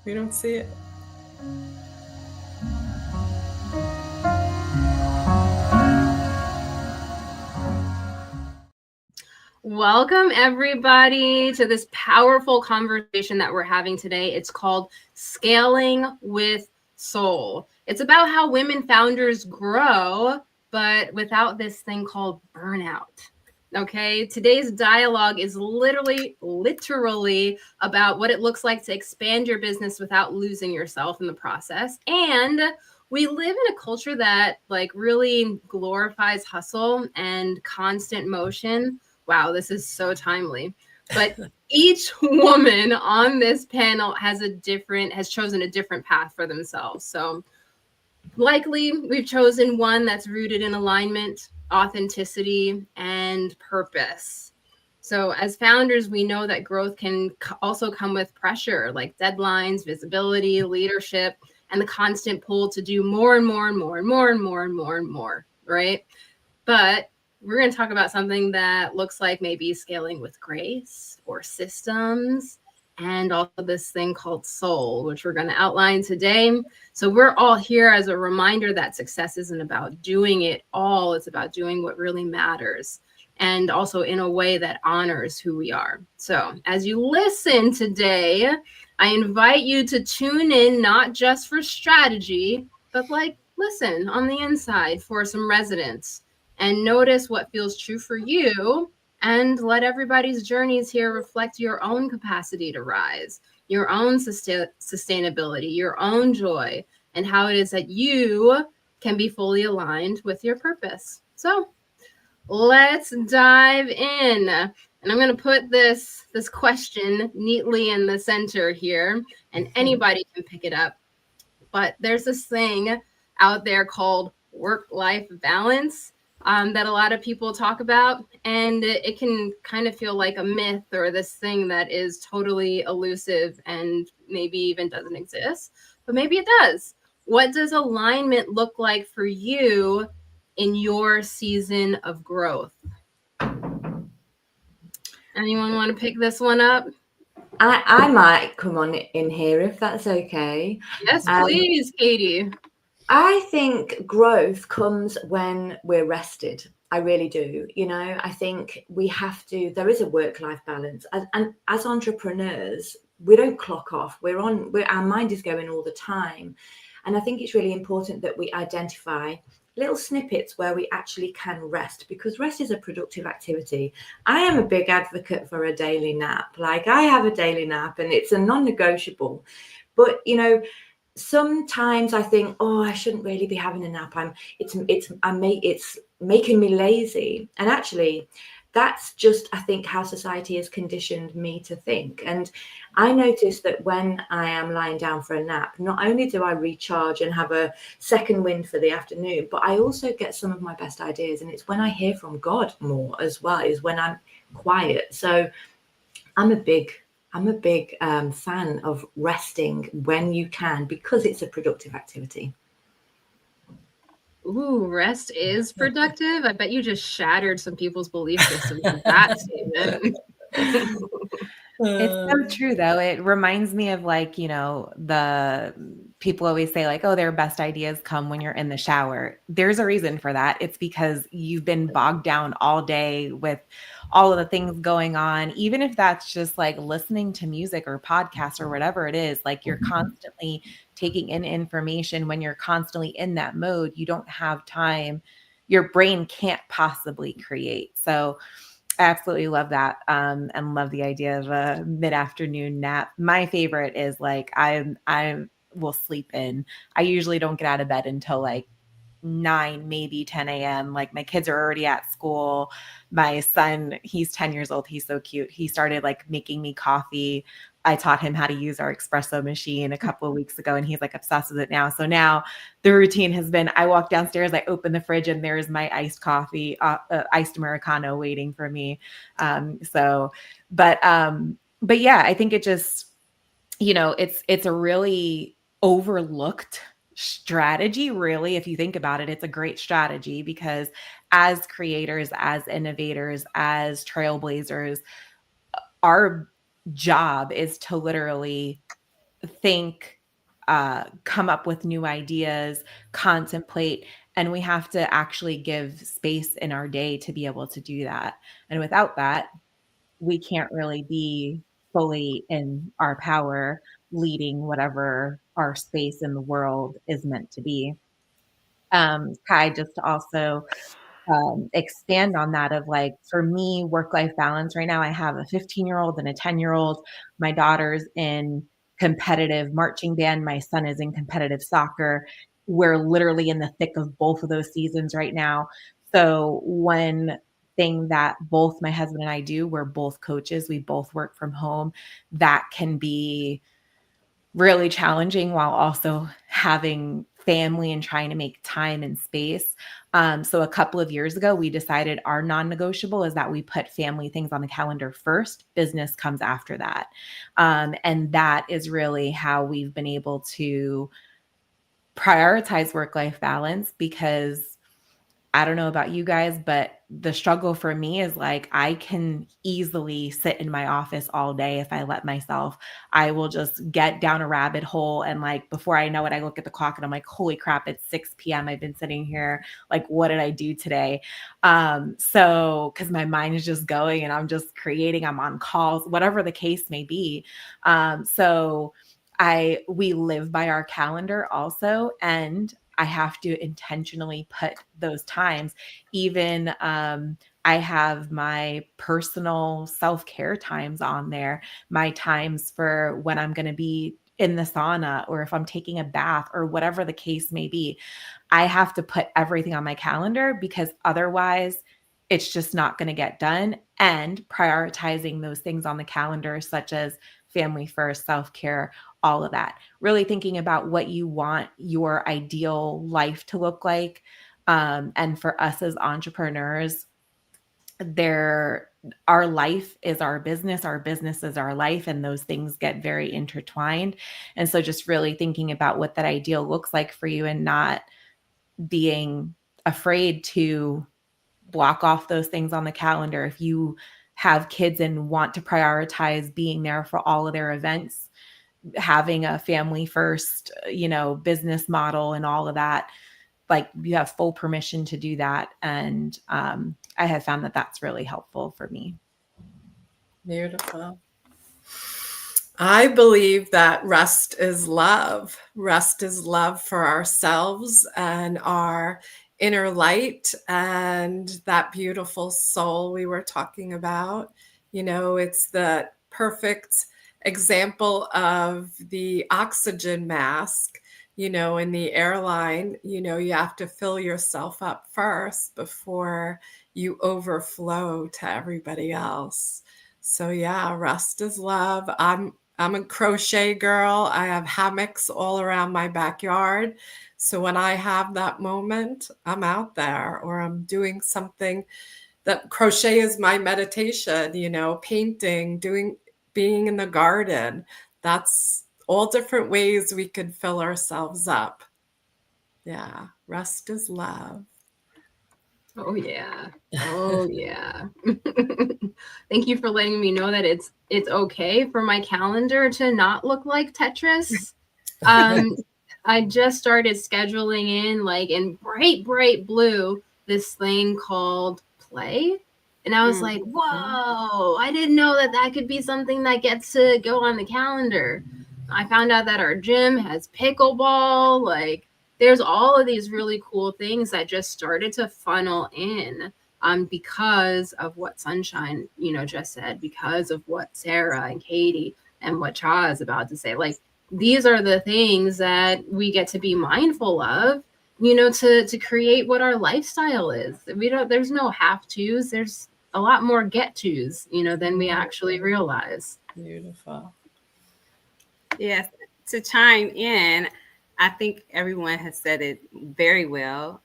We don't see it. Welcome, everybody, to this powerful conversation that we're having today. It's called Scaling with Soul. It's about how women founders grow, but without this thing called burnout. Okay, today's dialogue is literally about what it looks like to expand your business without losing yourself in the process. And we live in a culture that really glorifies hustle and constant motion. Wow, this is so timely. But each woman on this panel has chosen a different path for themselves. So likely we've chosen one that's rooted in alignment, authenticity, and purpose. So as founders, we know that growth can also come with pressure, like deadlines, visibility, leadership, and the constant pull to do more and more and more and more and more and more and more, right? But we're going to talk about something that looks like maybe scaling with grace or systems, and also this thing called soul, which we're going to outline today. So we're all here as a reminder that success isn't about doing it all. It's about doing what really matters, and also in a way that honors who we are. So as you listen today, I invite you to tune in, not just for strategy, but listen on the inside for some resonance and notice what feels true for you, and let everybody's journeys here reflect your own capacity to rise, your own sustainability, your own joy, and how it is that you can be fully aligned with your purpose. So let's dive in. And I'm going to put this question neatly in the center here, and anybody can pick it up. But there's this thing out there called work-life balance that a lot of people talk about, and it can kind of feel like a myth or this thing that is totally elusive and maybe even doesn't exist, but maybe it does. What does alignment look like for you in your season of growth? Anyone want to pick this one up? I might come on in here if that's okay. Yes, please, Katie. I think growth comes when we're rested. I really do. I think we have to, there is a work-life balance. And as entrepreneurs, we don't clock off. Our mind is going all the time. And I think it's really important that we identify little snippets where we actually can rest, because rest is a productive activity. I am a big advocate for a daily nap. I have a daily nap and it's a non-negotiable. But, sometimes I think, oh, I shouldn't really be having a nap. It's making me lazy. And actually, that's just, I think, how society has conditioned me to think. And I notice that when I am lying down for a nap, not only do I recharge and have a second wind for the afternoon, but I also get some of my best ideas. And it's when I hear from God more as well, is when I'm quiet. So I'm a big fan of resting when you can, because it's a productive activity. Ooh, rest is productive. I bet you just shattered some people's belief systems with that statement. It's so true, though. It reminds me of the people always say oh, their best ideas come when you're in the shower. There's a reason for that. It's because you've been bogged down all day with all of the things going on, even if that's just listening to music or podcasts or whatever it is. You're constantly taking in information. When you're constantly in that mode, you don't have time. Your brain can't possibly create. So I absolutely love that, and love the idea of a mid-afternoon nap. My favorite is I will sleep in. I usually don't get out of bed until 9, maybe 10 a.m. My kids are already at school. My son, he's 10 years old. He's so cute. He started making me coffee. I taught him how to use our espresso machine a couple of weeks ago, and he's obsessed with it now. So now the routine has been, I walk downstairs, I open the fridge, and there's my iced coffee, iced Americano waiting for me. But yeah, I think it just, it's a really overlooked strategy. Really, if you think about it, it's a great strategy, because as creators, as innovators, as trailblazers, our job is to literally think, come up with new ideas, contemplate, and we have to actually give space in our day to be able to do that. And without that, we can't really be fully in our power leading whatever our space in the world is meant to be. Kai, just to also expand on that of like, for me, work-life balance right now, I have a 15-year-old and a 10-year-old. My daughter's in competitive marching band. My son is in competitive soccer. We're literally in the thick of both of those seasons right now. So one thing that both my husband and I do, we're both coaches. We both work from home. That can be really challenging while also having family and trying to make time and space. So a couple of years ago, we decided our non-negotiable is that we put family things on the calendar first, business comes after that. And that is really how we've been able to prioritize work-life balance, because I don't know about you guys, but the struggle for me is like, I can easily sit in my office all day if I let myself. I will just get down a rabbit hole. And like, before I know it, I look at the clock and I'm like, holy crap, it's 6 p.m. I've been sitting here. Like, what did I do today? So, cause my mind is just going and I'm just creating, I'm on calls, whatever the case may be. So we live by our calendar also. And I have to intentionally put those times. Even I have my personal self-care times on there, my times for when I'm going to be in the sauna, or if I'm taking a bath, or whatever the case may be. I have to put everything on my calendar, because otherwise it's just not going to get done. And prioritizing those things on the calendar, such as family first, self-care, all of that. Really thinking about what you want your ideal life to look like. And for us as entrepreneurs, our life is our business is our life, and those things get very intertwined. And so just really thinking about what that ideal looks like for you, and not being afraid to block off those things on the calendar. If you have kids and want to prioritize being there for all of their events, having a family first, business model and all of that, like, you have full permission to do that. And I have found that that's really helpful for me. Beautiful. I believe that rest is love. Rest is love for ourselves and our inner light and that beautiful soul we were talking about. It's the perfect example of the oxygen mask. In the airline, you have to fill yourself up first before you overflow to everybody else. So yeah, rest is love. I'm a crochet girl. I have hammocks all around my backyard. So when I have that moment, I'm out there, or I'm doing something. That crochet is my meditation, painting, being in the garden. That's all different ways we could fill ourselves up. Yeah, rest is love. Oh yeah. Oh yeah. Thank you for letting me know that it's okay for my calendar to not look like Tetris. I just started scheduling in, like, in bright blue, this thing called Play. And I was like, whoa, I didn't know that could be something that gets to go on the calendar. I found out that our gym has pickleball. Like, there's all of these really cool things that just started to funnel in, because of what Sunshine, just said, because of what Sarah and Katie and what Cha is about to say. Like, these are the things that we get to be mindful of, to create what our lifestyle is. There's no have tos. There's a lot more get tos, than we actually realize. Beautiful. Yes, to chime in, I think everyone has said it very well.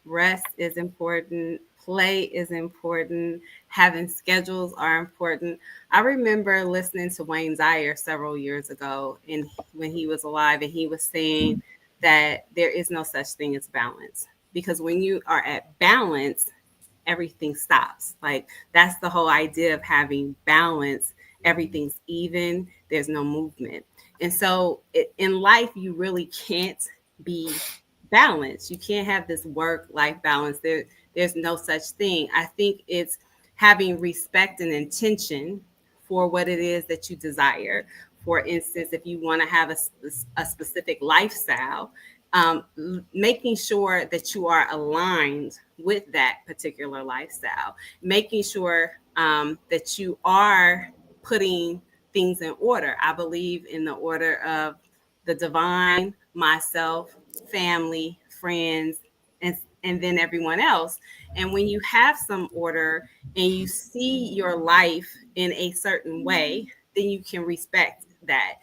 Rest is important. Play is important. Having schedules are important. I remember listening to Wayne Dyer several years ago, and when he was alive, and he was saying that there is no such thing as balance, because when you are at balance, everything stops. Like, that's the whole idea of having balance. Everything's even. there's no movement. And so in life, you really can't be balanced. You can't have this work-life balance. There's no such thing. I think it's having respect and intention for what it is that you desire. For instance, if you want to have a specific lifestyle, making sure that you are aligned with that particular lifestyle, making sure that you are putting things in order. I believe in the order of the divine, myself, family, friends, and then everyone else. And when you have some order and you see your life in a certain way, then you can respect that.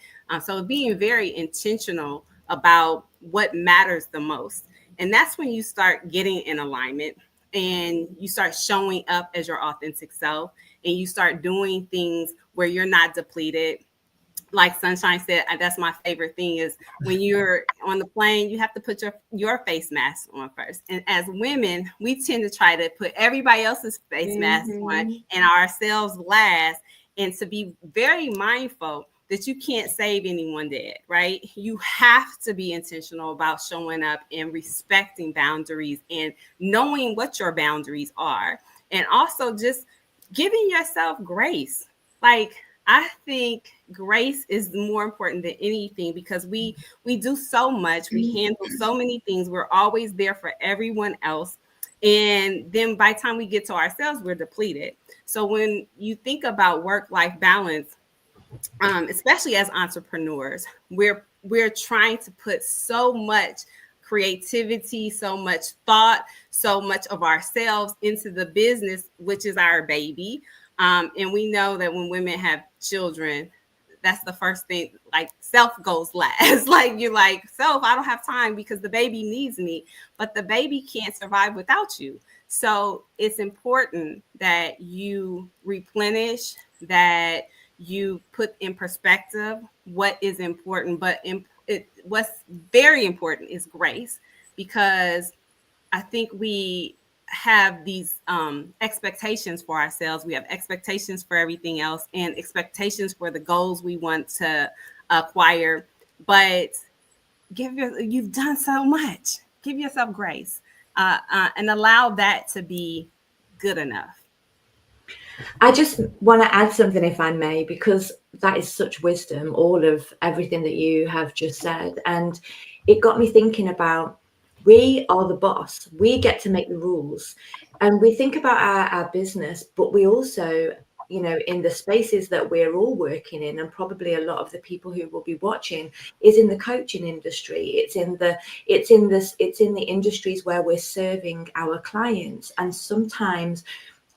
So being very intentional about what matters the most. And that's when you start getting in alignment and you start showing up as your authentic self, and you start doing things where you're not depleted. Like Sunshine said, that's my favorite thing is when you're on the plane, you have to put your face mask on first. And as women, we tend to try to put everybody else's face mask on and ourselves last, and to be very mindful that you can't save anyone dead, right? You have to be intentional about showing up and respecting boundaries and knowing what your boundaries are. And also just giving yourself grace. Like, I think grace is more important than anything, because we do so much. We handle so many things. We're always there for everyone else. And then by the time we get to ourselves, we're depleted. So when you think about work-life balance, especially as entrepreneurs, we're trying to put so much creativity, so much thought, so much of ourselves into the business, which is our baby. And we know that when women have children, that's the first thing, like self goes last. Like you're like, self, I don't have time because the baby needs me, but the baby can't survive without you. So it's important that you replenish, that you put in perspective what is important. But what's very important is grace, because I think we have these expectations for ourselves. We have expectations for everything else and expectations for the goals we want to acquire. But you've done so much. Give yourself grace and allow that to be good enough. I just want to add something, if I may, because that is such wisdom, all of everything that you have just said. And it got me thinking about, we are the boss. We get to make the rules. And we think about our business, but we also, you know, in the spaces that we're all working in, and probably a lot of the people who will be watching is in the coaching industry. It's in the industries where we're serving our clients. And sometimes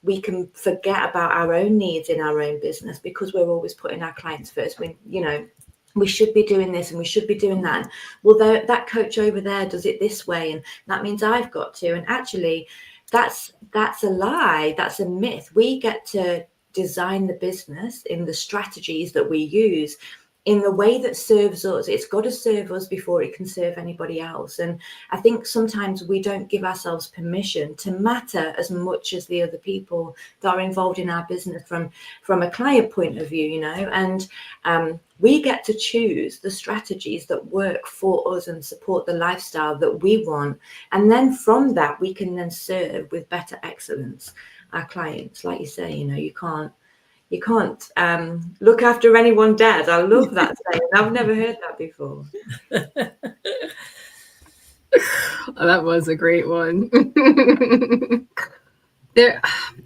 we can forget about our own needs in our own business because we're always putting our clients first. We should be doing this and we should be doing that. Well, that coach over there does it this way, and that means I've got to. And actually, that's a lie. That's a myth. We get to design the business in the strategies that we use in the way that serves us. It's got to serve us before it can serve anybody else. And I think sometimes we don't give ourselves permission to matter as much as the other people that are involved in our business from a client point of view, you know. And we get to choose the strategies that work for us and support the lifestyle that we want. And then from that, we can then serve with better excellence our clients. Like you say, you know, you can't look after anyone dead. I love that saying. I've never heard that before. Oh, that was a great one. I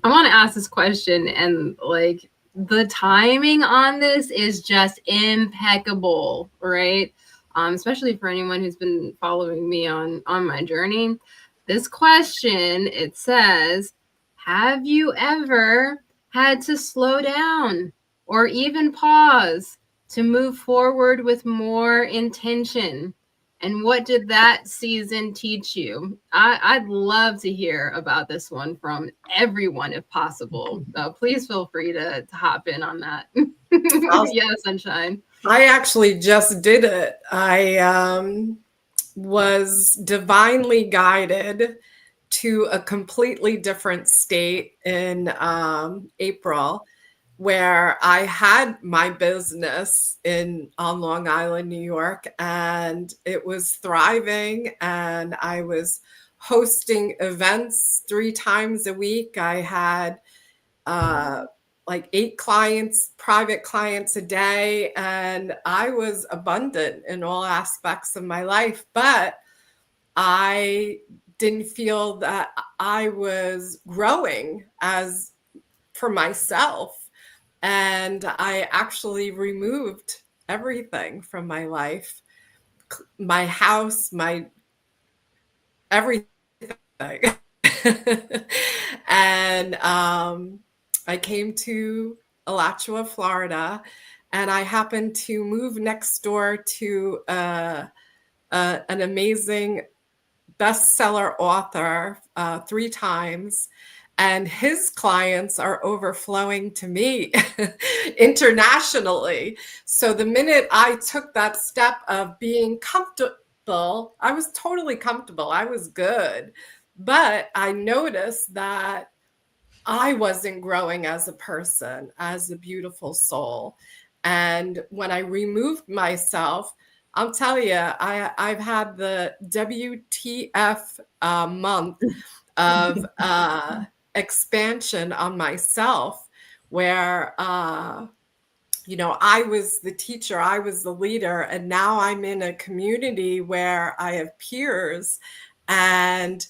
want to ask this question, and like the timing on this is just impeccable, right? Especially for anyone who's been following me on my journey. This question, it says, have you ever had to slow down or even pause to move forward with more intention? And what did that season teach you? I'd love to hear about this one from everyone if possible. Please feel free to hop in on that. Yeah, Sunshine. I actually just did it. I was divinely guided to a completely different state in April. where I had my business on Long Island, New York, and it was thriving, and I was hosting events 3 times a week. I had like 8 clients, private clients a day, and I was abundant in all aspects of my life, but I didn't feel that I was growing as for myself. And I actually removed everything from my life, my house, my everything. And I came to Alachua, Florida, and I happened to move next door to an amazing bestseller author 3 times, and his clients are overflowing to me internationally. So the minute I took that step of being comfortable, I was totally comfortable. I was good. But I noticed that I wasn't growing as a person, as a beautiful soul. And when I removed myself, I'll tell you, I've had the WTF month of expansion on myself, where, you know, I was the teacher, I was the leader, and now I'm in a community where I have peers, and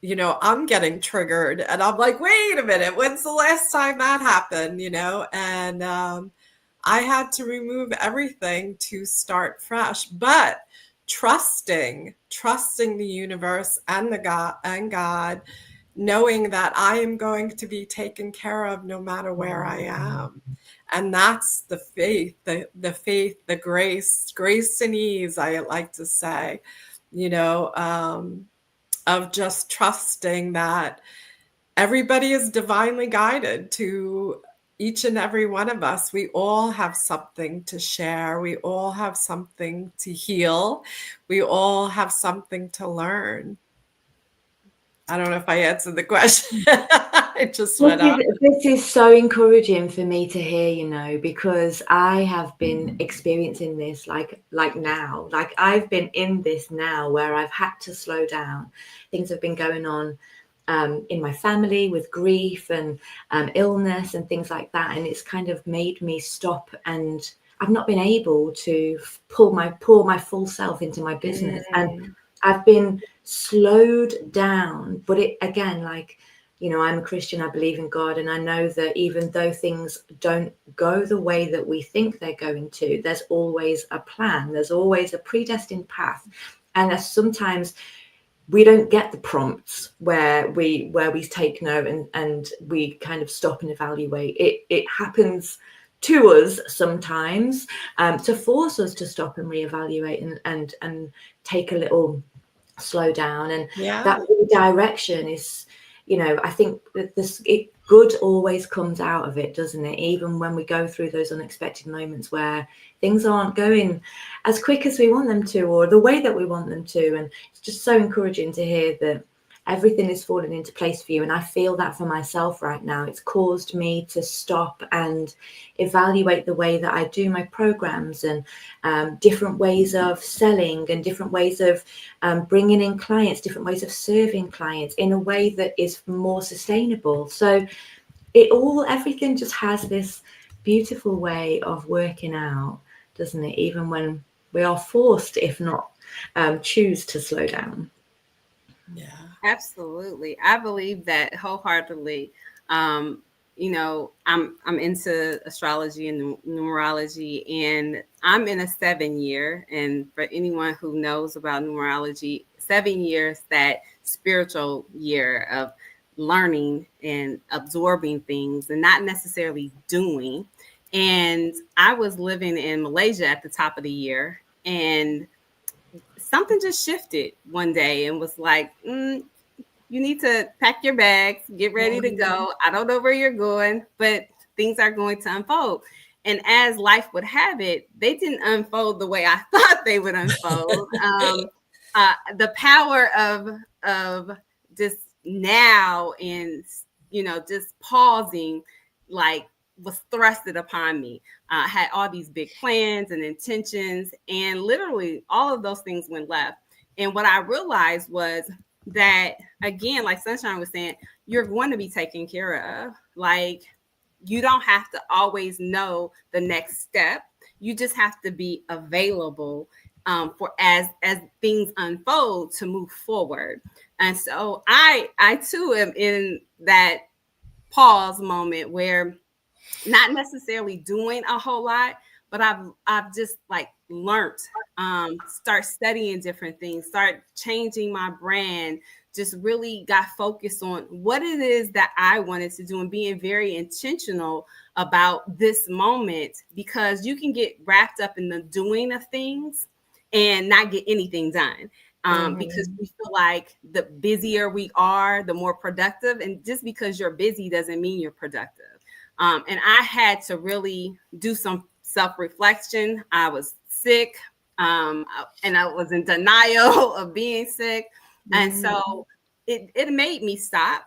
you know, I'm getting triggered, and I'm like, wait a minute, when's the last time that happened? You know, and I had to remove everything to start fresh, but trusting the universe and God, knowing that I am going to be taken care of no matter where I am. And that's the faith, the faith, the grace and ease, I like to say, you know, of just trusting that everybody is divinely guided to each and every one of us. We all have something to share. We all have something to heal. We all have something to learn. I don't know if I answered the question. It just went up. This is so encouraging for me to hear, you know, because I have been experiencing this like now. Like I've been in this now where I've had to slow down. Things have been going on in my family with grief and illness and things like that. And it's kind of made me stop, and I've not been able to pour my full self into my business. And I've been slowed down, but it again, like, you know, I'm a Christian, I believe in God, and I know that even though things don't go the way that we think they're going to, there's always a plan, there's always a predestined path. And there's sometimes we don't get the prompts where we take note and we kind of stop and evaluate. It happens to us sometimes to force us to stop and reevaluate and take a little slow down. And that redirection is, you know, I think that good always comes out of it, doesn't it? Even when we go through those unexpected moments where things aren't going as quick as we want them to, or the way that we want them to. And it's just so encouraging to hear that everything is falling into place for you. And I feel that for myself right now. It's caused me to stop and evaluate the way that I do my programs, and different ways of selling, and different ways of bringing in clients, different ways of serving clients in a way that is more sustainable. So everything just has this beautiful way of working out, doesn't it? Even when we are forced, if not choose to slow down. Yeah. Absolutely. I believe that wholeheartedly. You know, I'm into astrology and numerology, and I'm in a 7-year. And for anyone who knows about numerology, 7 years, that spiritual year of learning and absorbing things and not necessarily doing. And I was living in Malaysia at the top of the year, and something just shifted one day and was like, you need to pack your bags, get ready to go. I don't know where you're going, but things are going to unfold. And as life would have it, they didn't unfold the way I thought they would unfold. The power of just now, and, you know, just pausing, like was thrusted upon me. I had all these big plans and intentions, and literally all of those things went left. And what I realized was that, again, like Sunshine was saying, you're going to be taken care of. Like, you don't have to always know the next step. You just have to be available for as things unfold to move forward. And so I too am in that pause moment where not necessarily doing a whole lot, but I've just like learned, start studying different things, start changing my brand, just really got focused on what it is that I wanted to do and being very intentional about this moment, because you can get wrapped up in the doing of things and not get anything done. Because we feel like the busier we are, the more productive. And just because you're busy doesn't mean you're productive. And I had to really do some self-reflection. I was sick, and I was in denial of being sick. And so it made me stop.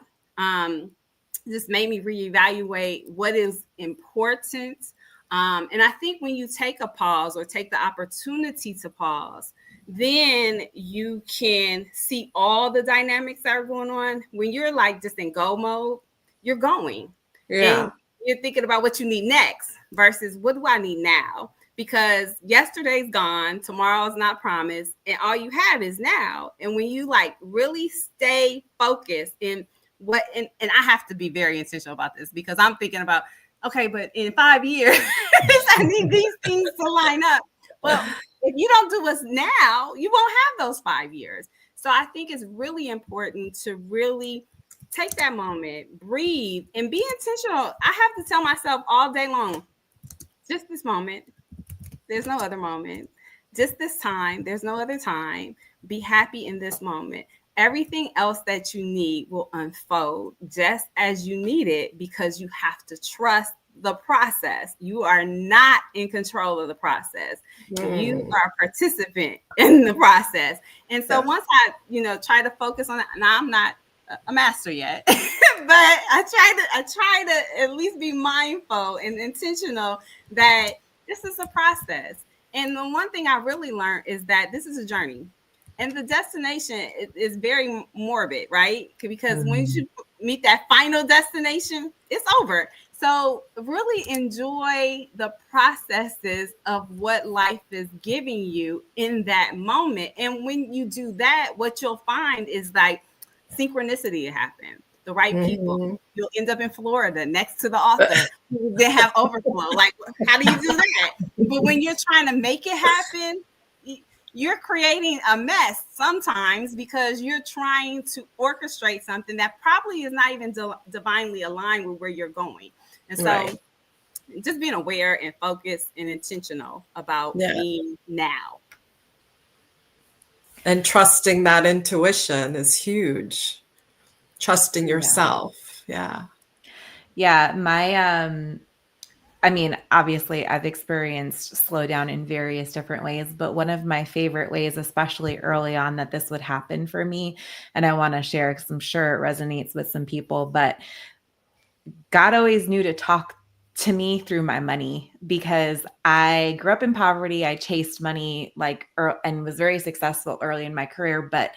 Just made me reevaluate what is important. And I think when you take a pause or take the opportunity to pause, then you can see all the dynamics that are going on. When you're like just in go mode, you're going. Yeah. And you're thinking about what you need next versus what do I need now? Because yesterday's gone, tomorrow's not promised, and all you have is now. And when you like really stay focused in what, and I have to be very intentional about this, because I'm thinking about, okay, but in 5 years, I need these things to line up. Well, if you don't do us now, you won't have those 5 years. So I think it's really important to really take that moment, breathe, and be intentional. I have to tell myself all day long, just this moment. There's no other moment. Just this time. There's no other time. Be happy in this moment. Everything else that you need will unfold just as you need it, because you have to trust the process. You are not in control of the process. You are a participant in the process. And so once I, try to focus on that, now I'm not a master yet, but I try to at least be mindful and intentional that this is a process. And the one thing I really learned is that this is a journey, and the destination is very morbid, right? Because once you meet that final destination, it's over. So really enjoy the processes of what life is giving you in that moment. And when you do that, what you'll find is like synchronicity happen. The right people. You'll end up in Florida next to the author. They have overflow. Like, how do you do that? But when you're trying to make it happen, you're creating a mess sometimes, because you're trying to orchestrate something that probably is not even divinely aligned with where you're going. And so just being aware and focused and intentional about being now. And trusting that intuition is huge. Trusting yourself. Yeah. I mean, obviously I've experienced slowdown in various different ways, but one of my favorite ways, especially early on, that this would happen for me, and I want to share because I'm sure it resonates with some people, but God always knew to talk to me through my money, because I grew up in poverty. I chased money and was very successful early in my career, but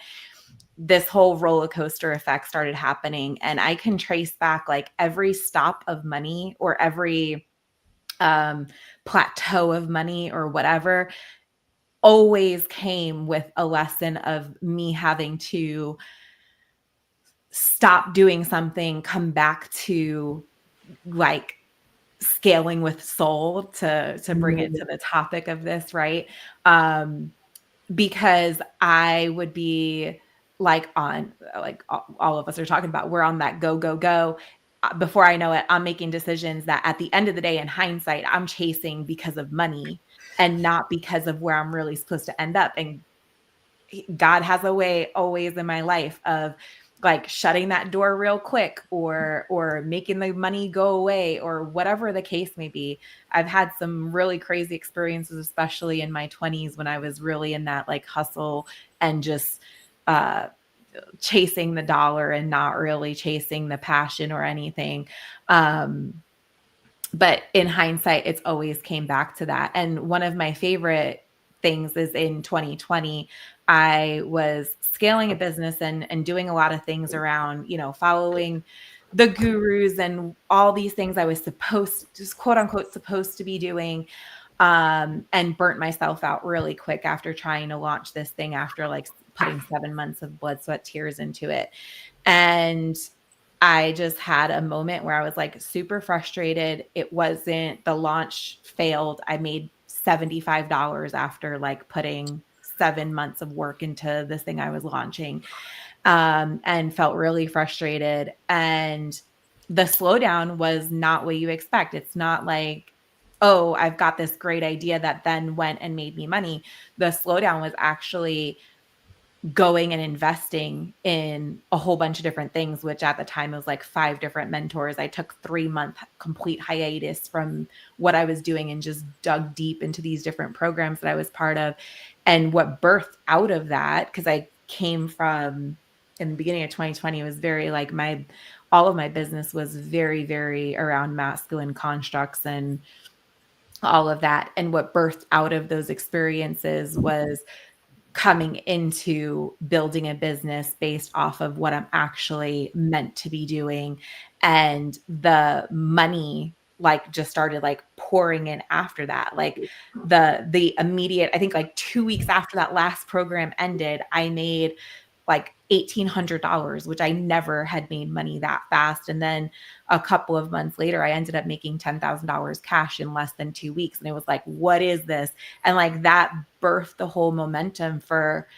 this whole roller coaster effect started happening, and I can trace back like every stop of money or every plateau of money or whatever always came with a lesson of me having to stop doing something, come back to like scaling with soul, to bring it to the topic of this, right? Because I would be like all of us are talking about, we're on that go, go, go. Before I know it, I'm making decisions that at the end of the day, in hindsight, I'm chasing because of money and not because of where I'm really supposed to end up. And God has a way always in my life of like shutting that door real quick, or making the money go away, or whatever the case may be. I've had some really crazy experiences, especially in my 20s, when I was really in that like hustle and just chasing the dollar and not really chasing the passion or anything. But in hindsight, it's always came back to that. And one of my favorite things is in 2020, I was scaling a business and doing a lot of things around, following the gurus and all these things I was just quote unquote, supposed to be doing, and burnt myself out really quick after trying to launch this thing after like putting 7 months of blood, sweat, tears into it. And I just had a moment where I was like super frustrated. The launch failed. I made $75 after like putting 7 months of work into this thing I was launching, and felt really frustrated. And the slowdown was not what you expect. It's not like, oh, I've got this great idea that then went and made me money. The slowdown was actually going and investing in a whole bunch of different things, which at the time was like 5 different mentors. I took 3-month complete hiatus from what I was doing and just dug deep into these different programs that I was part of. And what birthed out of that, because I came from, in the beginning of 2020, was very like all of my business was very, very around masculine constructs and all of that. And what birthed out of those experiences was coming into building a business based off of what I'm actually meant to be doing. And the money like just started like pouring in after that. Like the immediate, I think like 2 weeks after that last program ended, I made like $1,800, which I never had made money that fast. And then a couple of months later, I ended up making $10,000 cash in less than 2 weeks. And it was like, what is this? And like that birthed the whole momentum for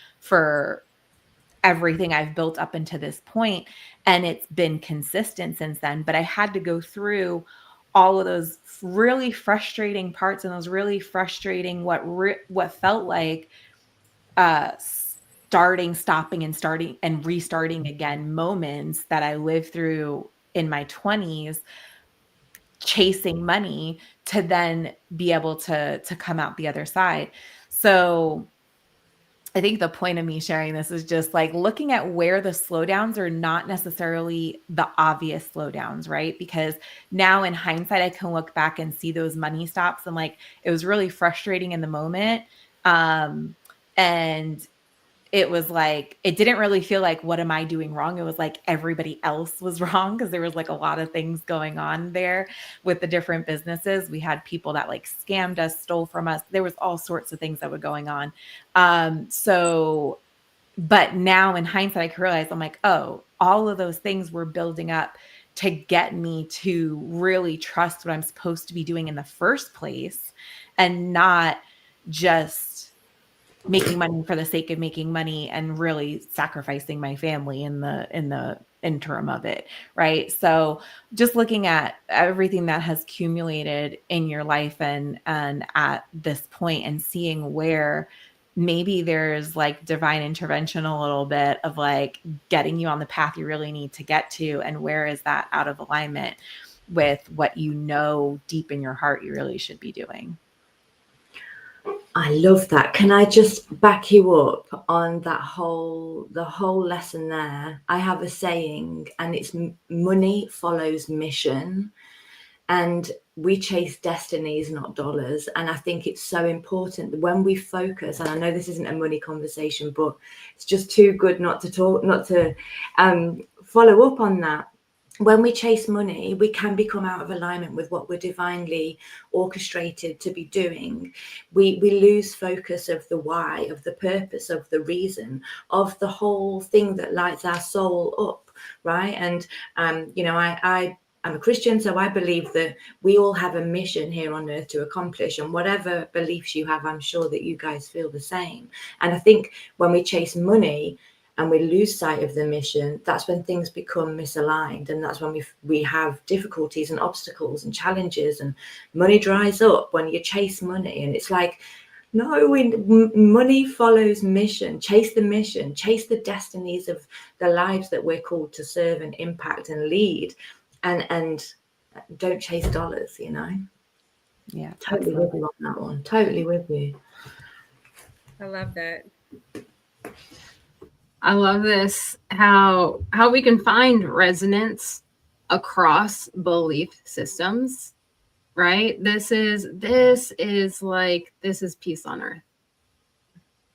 everything I've built up into this point. And it's been consistent since then. But I had to go through all of those really frustrating parts and those really frustrating, what felt like stopping and restarting again moments that I lived through in my 20s, chasing money to then be able to come out the other side. So I think the point of me sharing this is just like looking at where the slowdowns are not necessarily the obvious slowdowns, right? Because now in hindsight, I can look back and see those money stops and like, it was really frustrating in the moment. And it was like, it didn't really feel like, what am I doing wrong? It was like everybody else was wrong because there was like a lot of things going on there with the different businesses. We had people that like scammed us, stole from us. There was all sorts of things that were going on. But now in hindsight, I can realize, I'm like, oh, all of those things were building up to get me to really trust what I'm supposed to be doing in the first place and not just making money for the sake of making money and really sacrificing my family in the interim of it. Right. So just looking at everything that has accumulated in your life and at this point and seeing where maybe there's like divine intervention a little bit of like getting you on the path you really need to get to. And where is that out of alignment with what you know deep in your heart you really should be doing? I love that. Can I just back you up on the whole lesson there? I have a saying, and it's money follows mission, and we chase destinies, not dollars. And I think it's so important that when we focus, and I know this isn't a money conversation, but it's just too good not to follow up on that. When we chase money, we can become out of alignment with what we're divinely orchestrated to be doing. We lose focus of the why, of the purpose, of the reason, of the whole thing that lights our soul up, right? And I'm a Christian, so I believe that we all have a mission here on earth to accomplish. And whatever beliefs you have, I'm sure that you guys feel the same. And I think when we chase money, and we lose sight of the mission, that's when things become misaligned. And that's when we have difficulties and obstacles and challenges, and money dries up when you chase money. And it's like, no, money follows mission. Chase the mission, chase the destinies of the lives that we're called to serve and impact and lead. And don't chase dollars, Yeah, totally with you on that one. Totally with you. I love that. I love this, how we can find resonance across belief systems right? This is peace on earth.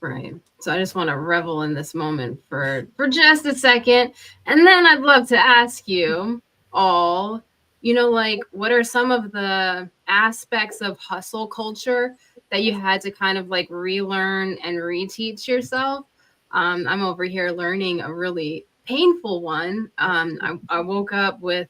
Right. So I just want to revel in this moment for just a second. And then I'd love to ask you all, like, what are some of the aspects of hustle culture that you had to kind of like relearn and reteach yourself? I'm over here learning a really painful one. I woke up with,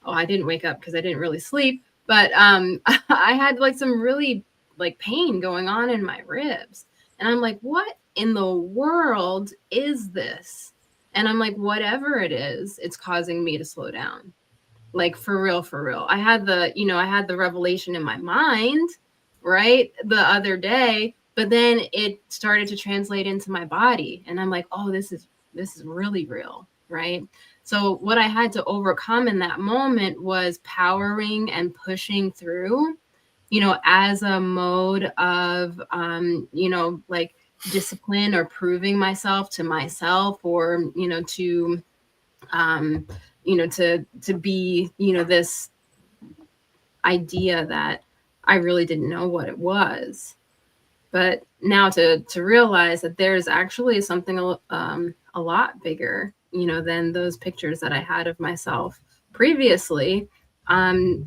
I didn't wake up because I didn't really sleep, but I had like some really like pain going on in my ribs. And I'm like, what in the world is this? And I'm like, whatever it is, it's causing me to slow down. Like for real, for real. I had the revelation in my mind, right, the other day, but then it started to translate into my body. And I'm like, oh, this is really real, right? So what I had to overcome in that moment was powering and pushing through, as a mode of, like discipline or proving myself to myself, or, to be, this idea that I really didn't know what it was. But now to realize that there's actually something a lot bigger, than those pictures that I had of myself previously.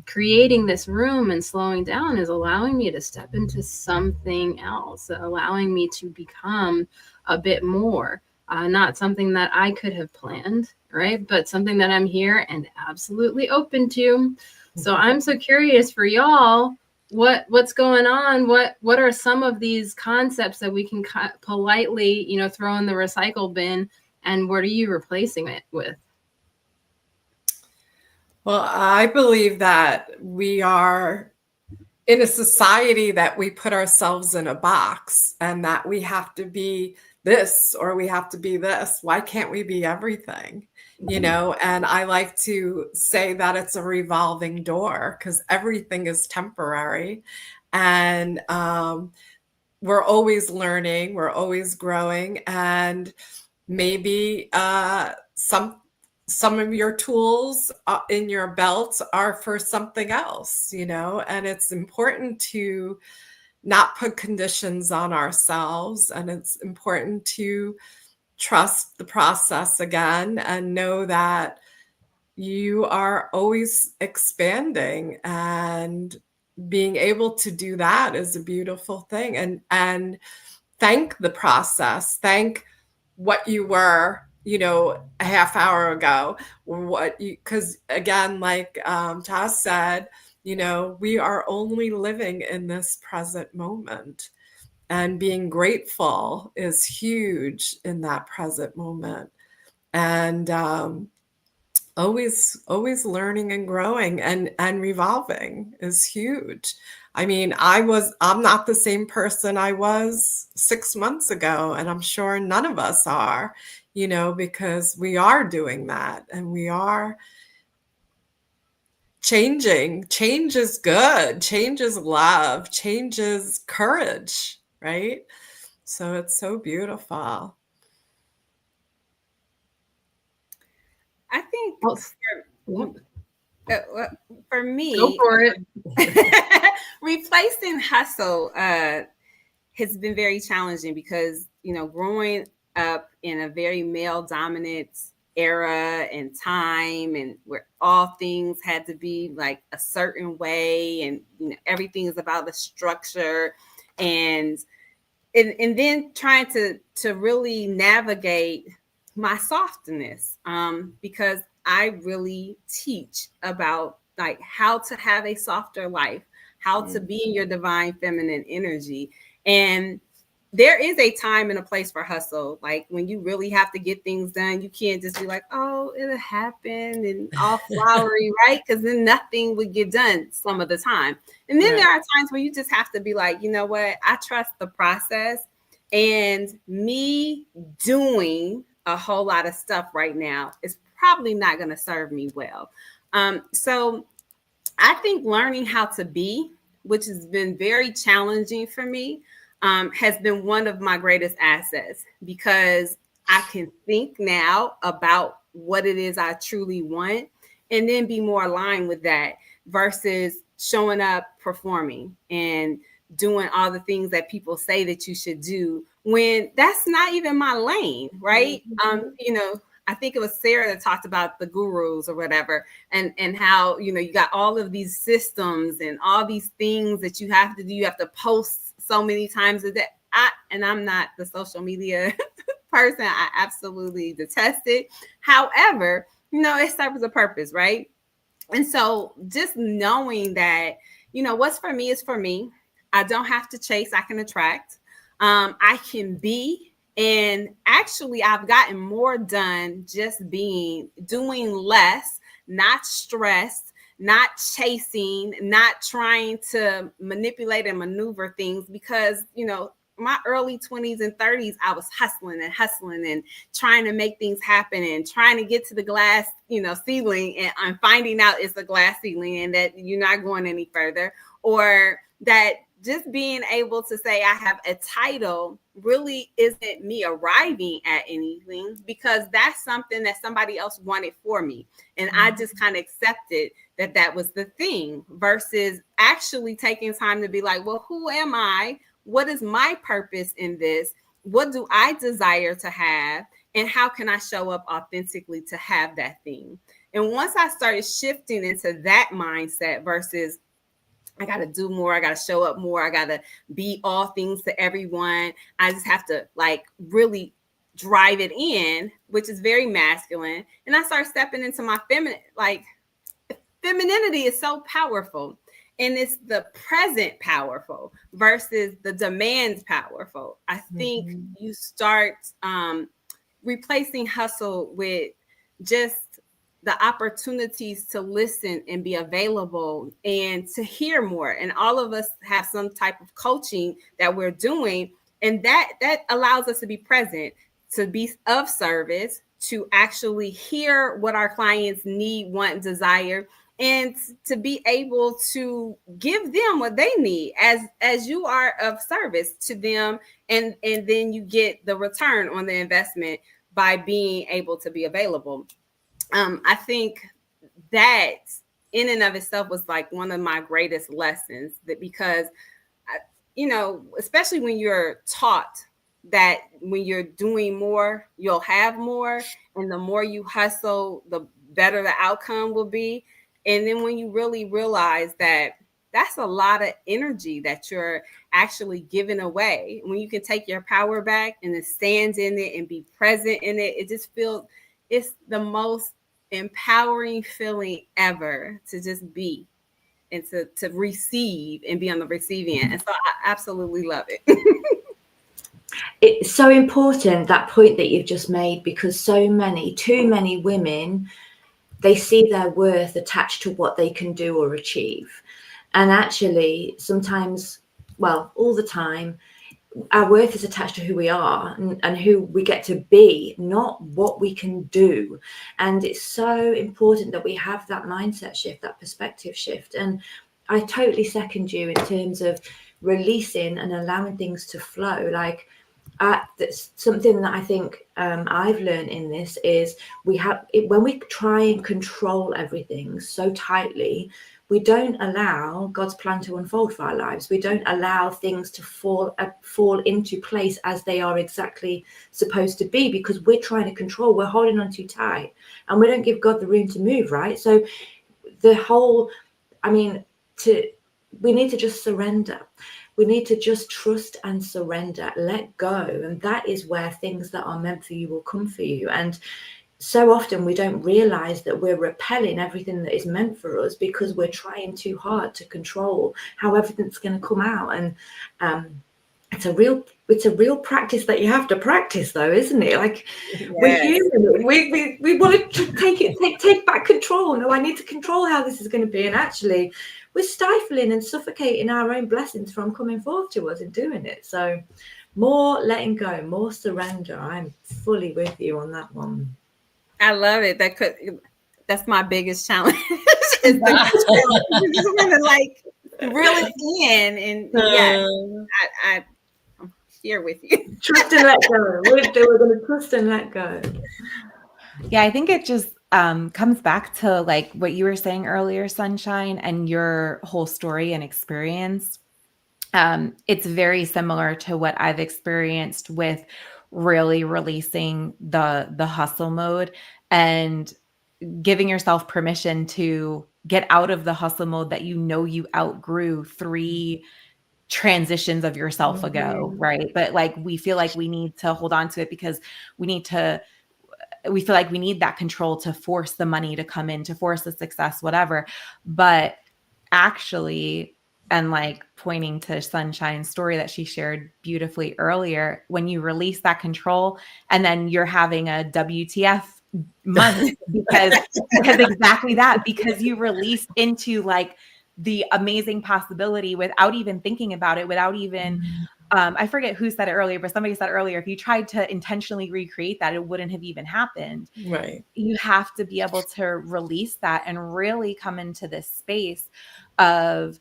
Creating this room and slowing down is allowing me to step into something else, allowing me to become a bit more, not something that I could have planned, right? But something that I'm here and absolutely open to. So I'm so curious for y'all, what's going on? What are some of these concepts that we can politely, throw in the recycle bin, and what are you replacing it with? Well, I believe that we are in a society that we put ourselves in a box, and that we have to be this or we have to be this. Why can't we be everything? And I like to say that it's a revolving door, because everything is temporary. And we're always learning, we're always growing. And maybe some of your tools in your belt are for something else, and it's important to not put conditions on ourselves. And it's important to trust the process again, and know that you are always expanding, and being able to do that is a beautiful thing. And thank the process, thank what you were, a half hour ago, because again, like Taz said, we are only living in this present moment, and being grateful is huge in that present moment. And always learning and growing and revolving is huge. I mean, I'm not the same person I was 6 months ago, and I'm sure none of us are, because we are doing that, and we are changing. Change is good. Change is love. Change is courage, right? So it's so beautiful. I think for me, go for it. Replacing hustle has been very challenging, because growing up in a very male dominant era and time, and where all things had to be like a certain way, and everything is about the structure, and then trying to really navigate my softness, because I really teach about like how to have a softer life, how to be in your divine feminine energy. And there is a time and a place for hustle. Like when you really have to get things done, you can't just be like, oh, it'll happen and all flowery, right? Because then nothing would get done some of the time. And then there are times where you just have to be like, you know what? I trust the process, and me doing a whole lot of stuff right now is probably not going to serve me well. So I think learning how to be, which has been very challenging for me, has been one of my greatest assets, because I can think now about what it is I truly want, and then be more aligned with that, versus showing up, performing, and doing all the things that people say that you should do when that's not even my lane, right? You know, I think it was Sarah that talked about the gurus or whatever, and how, you know, you got all of these systems and all these things that you have to do. You have to post so many times a day. I'm not the social media person. I absolutely detest it. However, you know, it serves a purpose, right? And so just knowing that, you know, what's for me is for me. I don't have to chase, I can attract. I can be. And actually, I've gotten more done just doing less, not stressed, not chasing, not trying to manipulate and maneuver things, because, you know, my early 20s and 30s, I was hustling and trying to make things happen and trying to get to the glass, you know, ceiling. And I'm finding out it's a glass ceiling and that you're not going any further, or that just being able to say I have a title really isn't me arriving at anything, because that's something that somebody else wanted for me. And I just kind of accepted that that was the thing, versus actually taking time to be like, well, who am I? What is my purpose in this? What do I desire to have? And how can I show up authentically to have that thing? And once I started shifting into that mindset versus I got to do more, I got to show up more, I got to be all things to everyone, I just have to like really drive it in, which is very masculine. And I started stepping into my feminine, like femininity is so powerful. And it's the present powerful versus the demands powerful. I think you start replacing hustle with just the opportunities to listen and be available and to hear more. And all of us have some type of coaching that we're doing. And that allows us to be present, to be of service, to actually hear what our clients need, want, and desire, and to be able to give them what they need as you are of service to them. And then you get the return on the investment by being able to be available. I think that in and of itself was like one of my greatest lessons, that because, you know, especially when you're taught that when you're doing more, you'll have more. And the more you hustle, the better the outcome will be. And then when you really realize that that's a lot of energy that you're actually giving away, when you can take your power back and then stand in it and be present in it, it just feels, it's the most empowering feeling ever to just be and to receive and be on the receiving end. And so I absolutely love it. It's so important, that point that you've just made, because too many women, they see their worth attached to what they can do or achieve. And actually, sometimes, well, all the time, our worth is attached to who we are and who we get to be, not what we can do. And it's so important that we have that mindset shift, that perspective shift. And I totally second you in terms of releasing and allowing things to flow. Like, that's something that I think I've learned in this is when we try and control everything so tightly, we don't allow God's plan to unfold for our lives. We don't allow things to fall into place as they are exactly supposed to be, because we're trying to control. We're holding on too tight, and we don't give God the room to move, right? So we need to just surrender. We need to just trust and surrender, let go. And that is where things that are meant for you will come for you. And so often we don't realize that we're repelling everything that is meant for us because we're trying too hard to control how everything's going to come out. And it's a real practice that you have to practice, though, isn't it? Like, yes. We're human. We want to take back control. No, I need to control how this is going to be. And actually, we're stifling and suffocating our own blessings from coming forth to us in doing it. So more letting go, more surrender. I'm fully with you on that one. I love it. That's my biggest challenge. Is the women like really in, and yeah, I'm here with you. Trust and let go. We're going to trust and let go. Yeah, I think it just comes back to like what you were saying earlier, Sunshine, and your whole story and experience. It's very similar to what I've experienced with really releasing the hustle mode and giving yourself permission to get out of the hustle mode that you outgrew 3 transitions of yourself ago, right? But like we feel like we need to hold on to it because we feel like we need that control to force the money to come in, to force the success, whatever. But actually, and like pointing to Sunshine's story that she shared beautifully earlier, when you release that control and then you're having a WTF month because exactly that, because you released into like the amazing possibility without even thinking about it, without even I forget who said it earlier, but somebody said earlier, if you tried to intentionally recreate that, it wouldn't have even happened. Right. You have to be able to release that and really come into this space of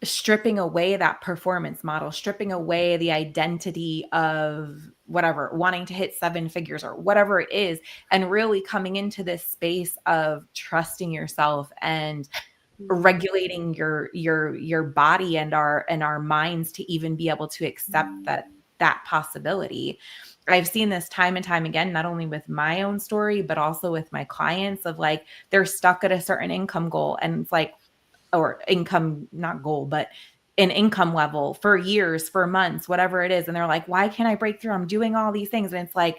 stripping away that performance model, stripping away the identity of whatever, wanting to hit 7 figures or whatever it is, and really coming into this space of trusting yourself and regulating your body and our minds to even be able to accept that possibility. I've seen this time and time again, not only with my own story, but also with my clients of like, they're stuck at a certain income goal and it's like, or income, not goal, but an income level for years, for months, whatever it is. And they're like, why can't I break through? I'm doing all these things. And it's like,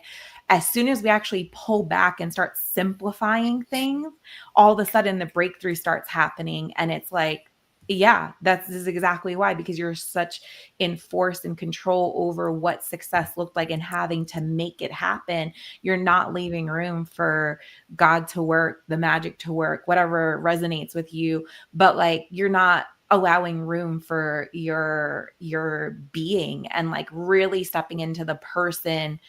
as soon as we actually pull back and start simplifying things, all of a sudden the breakthrough starts happening. And it's like, yeah, this is exactly why, because you're such in force and control over what success looked like and having to make it happen. You're not leaving room for God to work, the magic to work, whatever resonates with you. But like, you're not allowing room for your being and like really stepping into the person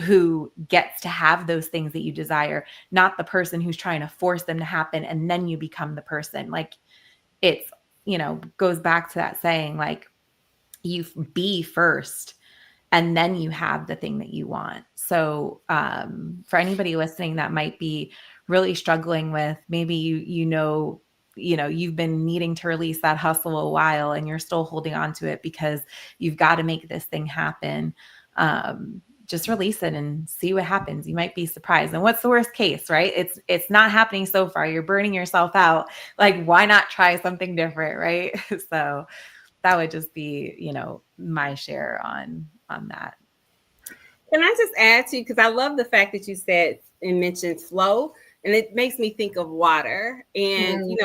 who gets to have those things that you desire, not the person who's trying to force them to happen. And then you become the person. Like, it's, goes back to that saying, like, you be first and then you have the thing that you want. So for anybody listening that might be really struggling with, maybe you've been needing to release that hustle a while and you're still holding on to it because you've got to make this thing happen. Just release it and see what happens. You might be surprised. And what's the worst case, right? It's not happening so far. You're burning yourself out. Like, why not try something different, right? So that would just be, my share on that. Can I just add to you, because I love the fact that you said and mentioned flow, and it makes me think of water. And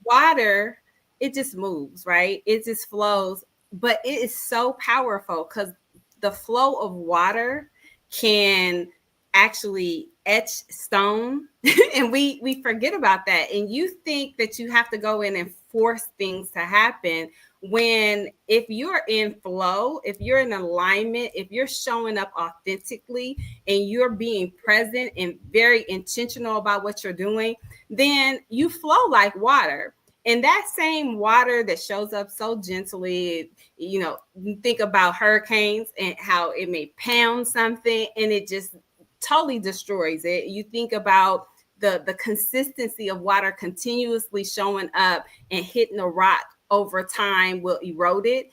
water, it just moves, right? It just flows, but it is so powerful because the flow of water can actually etch stone. And we forget about that. And you think that you have to go in and force things to happen, when if you're in flow, if you're in alignment, if you're showing up authentically and you're being present and very intentional about what you're doing, then you flow like water. And that same water that shows up so gently, you think about hurricanes and how it may pound something and it just totally destroys it. You think about the consistency of water continuously showing up and hitting a rock over time will erode it.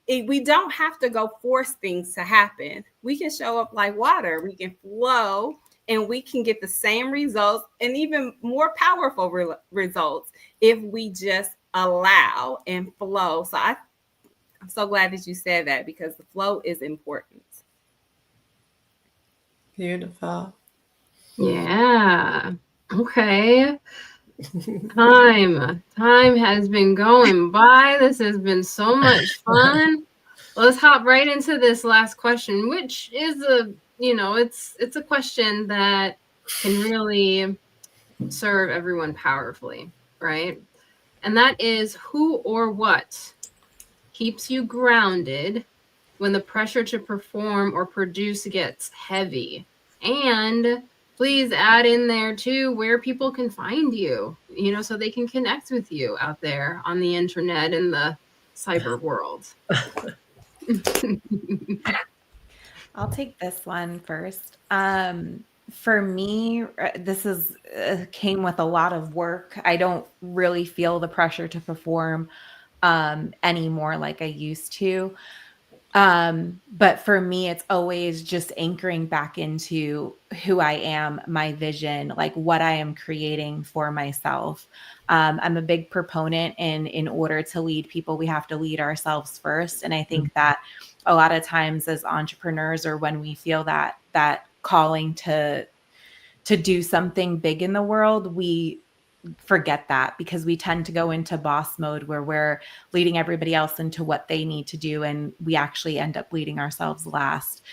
We don't have to go force things to happen. We can show up like water. We can flow and we can get the same results and even more powerful results if we just allow and flow. So I'm so glad that you said that, because the flow is important. Beautiful. Yeah. Okay. Time has been going by. This has been so much fun. Let's hop right into this last question, which is it's a question that can really serve everyone powerfully, right? And that is, who or what keeps you grounded when the pressure to perform or produce gets heavy? And please add in there too where people can find you, so they can connect with you out there on the internet and the cyber world. I'll take this one first. For me, this is came with a lot of work. I don't really feel the pressure to perform anymore like I used to. But for me, it's always just anchoring back into who I am, my vision, like what I am creating for myself. I'm a big proponent in order to lead people, we have to lead ourselves first. And I think that a lot of times as entrepreneurs, or when we feel that calling to do something big in the world, we forget that because we tend to go into boss mode where we're leading everybody else into what they need to do, and we actually end up leading ourselves last.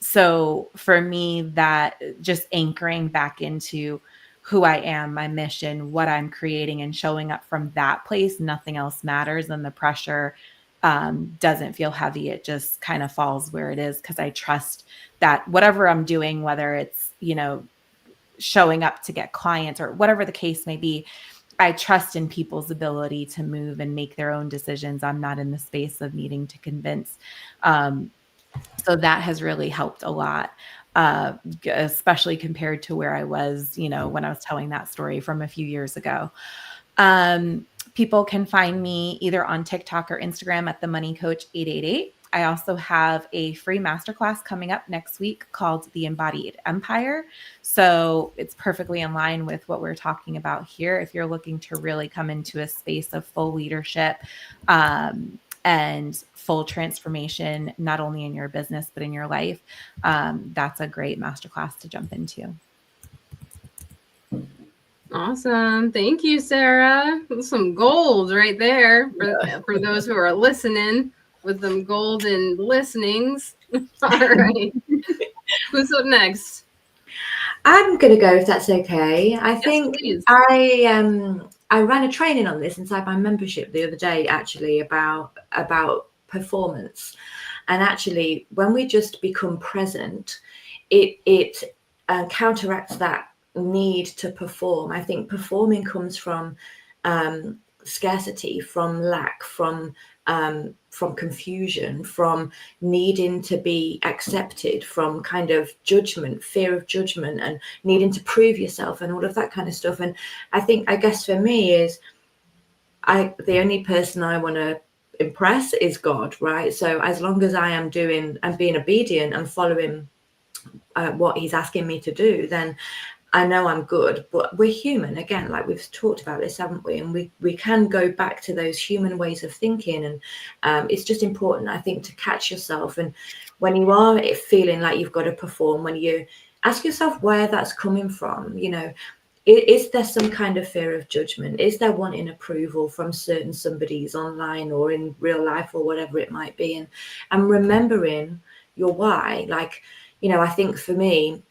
So for me, that just anchoring back into who I am, my mission, what I'm creating, and showing up from that place, nothing else matters. And the pressure doesn't feel heavy. It just kind of falls where it is, because I trust that whatever I'm doing, whether it's, showing up to get clients or whatever the case may be, I trust in people's ability to move and make their own decisions. I'm not in the space of needing to convince. So that has really helped a lot, especially compared to where I was, when I was telling that story from a few years ago. People can find me either on TikTok or Instagram at the Money Coach 888. I also have a free masterclass coming up next week called The Embodied Empire. So it's perfectly in line with what we're talking about here. If you're looking to really come into a space of full leadership and full transformation, not only in your business, but in your life, that's a great masterclass to jump into. Awesome. Thank you, Sarah. Some gold right there for those who are listening with them golden listenings. All right. Who's up next? I'm going to go, if that's okay. I think please. I ran a training on this inside my membership the other day, actually, about performance. And actually, when we just become present, it counteracts that need to perform. I think performing comes from scarcity, from lack, from confusion, from needing to be accepted, from kind of judgment, fear of judgment, and needing to prove yourself and all of that kind of stuff. And I guess for me is the only person I want to impress is God, right? So as long as I am doing and being obedient and following what he's asking me to do, then I know I'm good. But we're human, again, like we've talked about this, haven't we? And we can go back to those human ways of thinking. And it's just important, I think, to catch yourself. And when you are feeling like you've got to perform, when you ask yourself where that's coming from, is there some kind of fear of judgment? Is there wanting approval from certain somebodies online or in real life or whatever it might be? And remembering your why. Like, I think for me,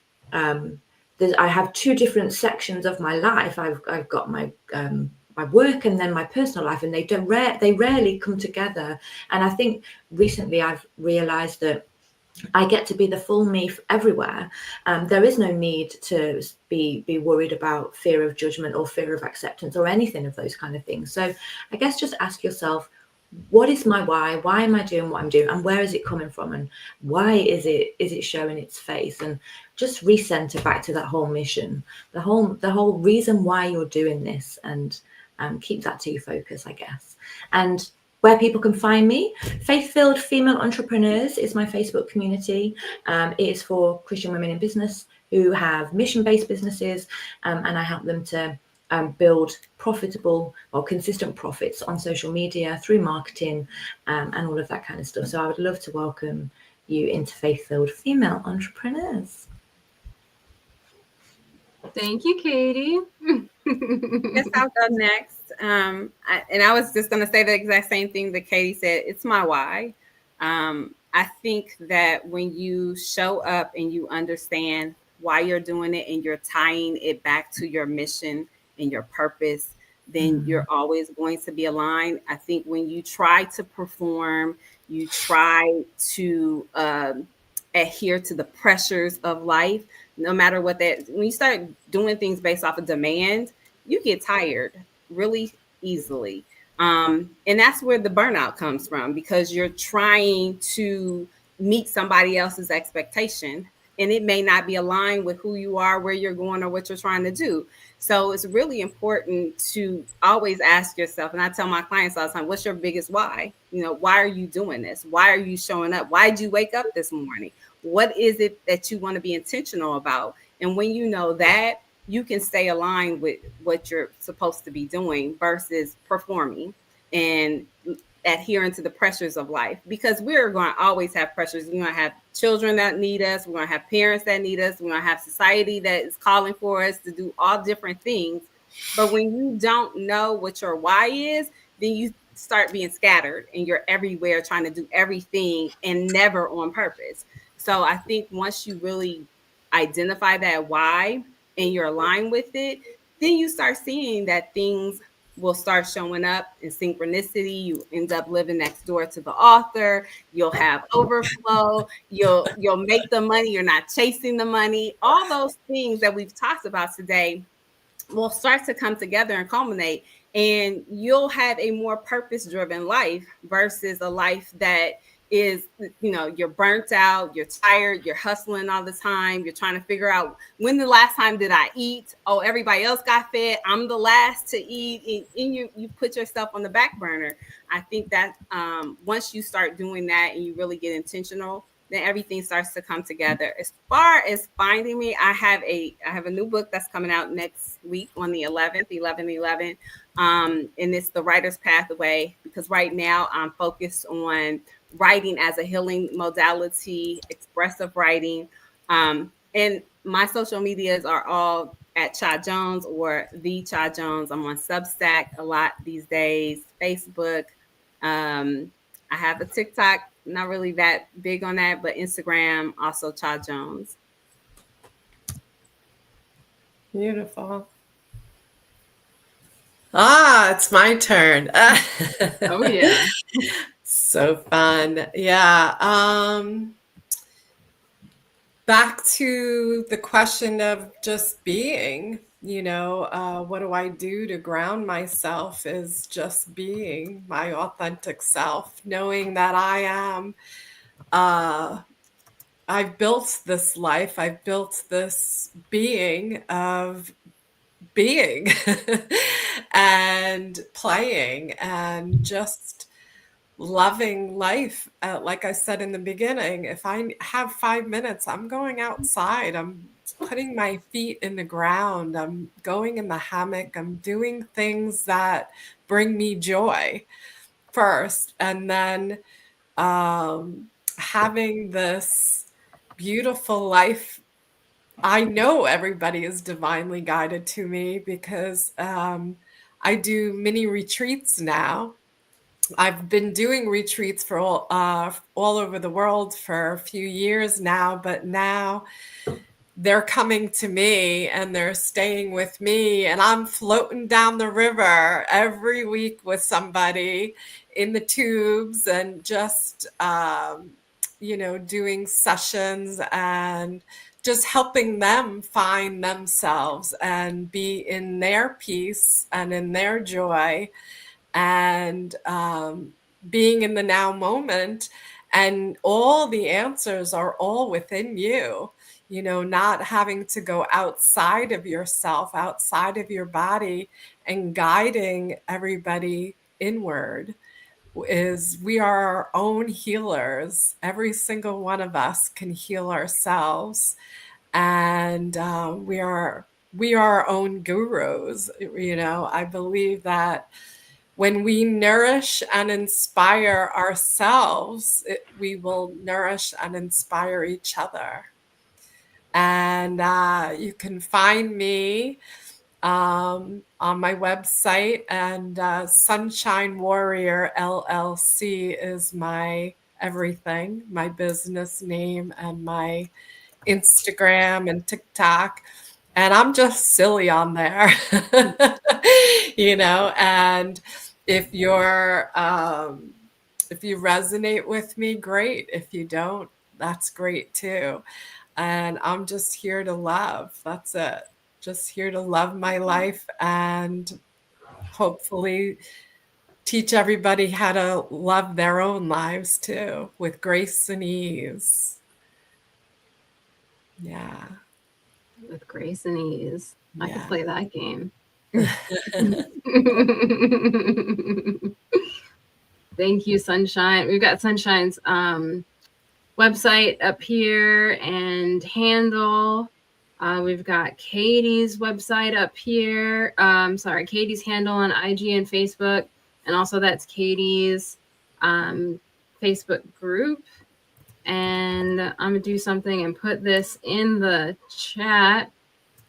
I have two different sections of my life. I've got my work and then my personal life, and they rarely come together. And I think recently I've realized that I get to be the full me everywhere. There is no need to be worried about fear of judgment or fear of acceptance or anything of those kind of things. So I guess just ask yourself, what is my why? Why am I doing what I'm doing? And where is it coming from? And why is it showing its face? And just recenter back to that whole mission, the whole reason why you're doing this, and keep that to your focus, I guess. And where people can find me, Faith-Filled Female Entrepreneurs is my Facebook community. It is for Christian women in business who have mission-based businesses, and I help them to build profitable or consistent profits on social media through marketing, and all of that kind of stuff. So I would love to welcome you into Faith-Filled Female Entrepreneurs. Thank you, Katie. Guess I'll go next. I was just going to say the exact same thing that Katie said. It's my why. I think that when you show up and you understand why you're doing it and you're tying it back to your mission and your purpose, then you're always going to be aligned. I think when you try to perform, you try to adhere to the pressures of life, no matter what when you start doing things based off of demand, you get tired really easily. And that's where the burnout comes from, because you're trying to meet somebody else's expectation and it may not be aligned with who you are, where you're going, or what you're trying to do. So it's really important to always ask yourself, and I tell my clients all the time, what's your biggest why? You know, why are you doing this? Why are you showing up? Why did you wake up this morning? What is it that you want to be intentional about? And when you know that, you can stay aligned with what you're supposed to be doing versus performing and adhering to the pressures of life, because we're going to always have pressures. We're going to have children that need us. We're going to have parents that need us. We're going to have society that is calling for us to do all different things. But when you don't know what your why is, then you start being scattered and you're everywhere trying to do everything and never on purpose. So I think once you really identify that why and you're aligned with it, then you start seeing that things will start showing up in synchronicity. You end up living next door to the author. You'll have overflow. You'll make the money. You're not chasing the money. All those things that we've talked about today will start to come together and culminate, and you'll have a more purpose-driven life versus a life that is, you know, you're burnt out, you're tired, you're hustling all the time, you're trying to figure out when the last time did I eat? Oh, everybody else got fed, I'm the last to eat, and you put yourself on the back burner. I think that once you start doing that and you really get intentional, then everything starts to come together. As far as finding me, I have a new book that's coming out next week on the 11th, 11/11. And it's The Writer's Pathway, because right now I'm focused on writing as a healing modality, expressive writing. And my social medias are all at Cha Jones or the Cha Jones. I'm on Substack a lot these days, Facebook. I have a TikTok, not really that big on that, but Instagram, also Cha Jones. Beautiful. It's my turn. Oh yeah. So fun. Yeah. Back to the question of just being, what do I do to ground myself is just being my authentic self, knowing that I've built this life, I've built this being of being and playing and just loving life. Like I said in the beginning, if I have 5 minutes, I'm going outside, I'm putting my feet in the ground, I'm going in the hammock, I'm doing things that bring me joy first, and then having this beautiful life. I know everybody is divinely guided to me because I do mini retreats now. I've been doing retreats for all over the world for a few years now, but now they're coming to me and they're staying with me, and I'm floating down the river every week with somebody in the tubes and just, doing sessions and just helping them find themselves and be in their peace and in their joy and being in the now moment. And all the answers are all within you, not having to go outside of yourself, outside of your body, and guiding everybody inward. We are our own healers. Every single one of us can heal ourselves, and we are our own gurus. I believe that when we nourish and inspire ourselves, we will nourish and inspire each other. And you can find me on my website, and Sunshine Warrior LLC is my everything, my business name and my Instagram and TikTok. And I'm just silly on there, and if you resonate with me, great. If you don't, that's great too. And I'm just here to love. That's it. Just here to love my life and hopefully teach everybody how to love their own lives too, with grace and ease. Yeah. With grace and ease. I could Yeah. play that game. Thank you, Sunshine. We've got Sunshine's website up here and handle. We've got Katie's website up here. Sorry, Katie's handle on IG and Facebook. And also that's Katie's Facebook group. And I'm gonna do something and put this in the chat.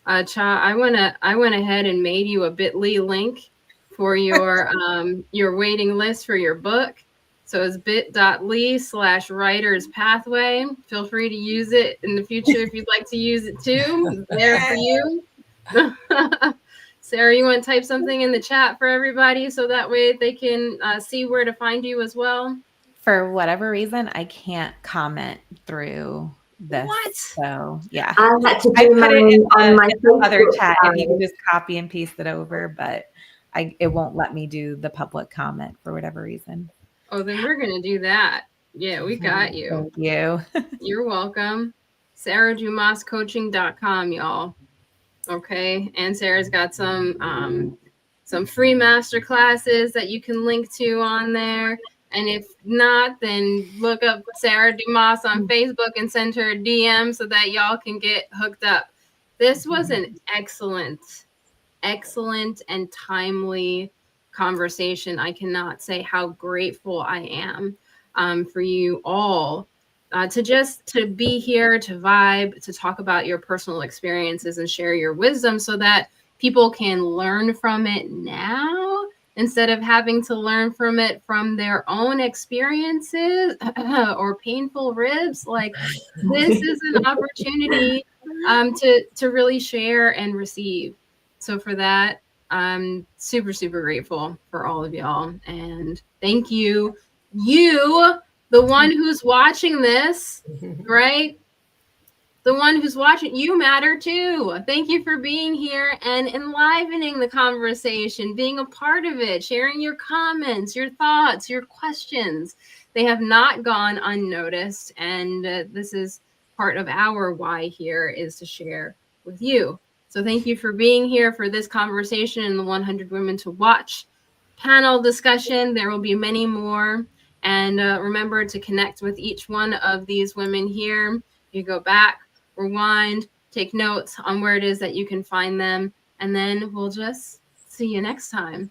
I went ahead and made you a bit.ly link for your waiting list for your book. So it's bit.ly/writers pathway. Feel free to use it in the future if you'd like to use it too. It's there for you. Sarah, you want to type something in the chat for everybody so that way they can see where to find you as well? For whatever reason, I can't comment through this. What? So yeah, I had to I do put it in on my the other Facebook chat if you can side. just copy and paste it over, but it won't let me do the public comment for whatever reason. Oh, then we're gonna do that. Yeah, we got you. Thank you. You're welcome. SarahDumasCoaching.com, y'all. Okay, and Sarah's got some free master classes that you can link to on there. And if not, then look up Sarah Dumas on Facebook and send her a DM so that y'all can get hooked up. This was an excellent and timely conversation. I cannot say how grateful I am for you all to be here, to vibe, to talk about your personal experiences and share your wisdom so that people can learn from it now instead of having to learn from it from their own experiences or painful ribs. Like, this is an opportunity to really share and receive. So for that, I'm super, super grateful for all of y'all. And thank you. You, the one who's watching this, right? The one who's watching, you matter too. Thank you for being here and enlivening the conversation, being a part of it, sharing your comments, your thoughts, your questions. They have not gone unnoticed. And this is part of our why here, is to share with you. So thank you for being here for this conversation in the 100 Women to Watch panel discussion. There will be many more. And remember to connect with each one of these women here. You go back, rewind, take notes on where it is that you can find them, and then we'll just see you next time.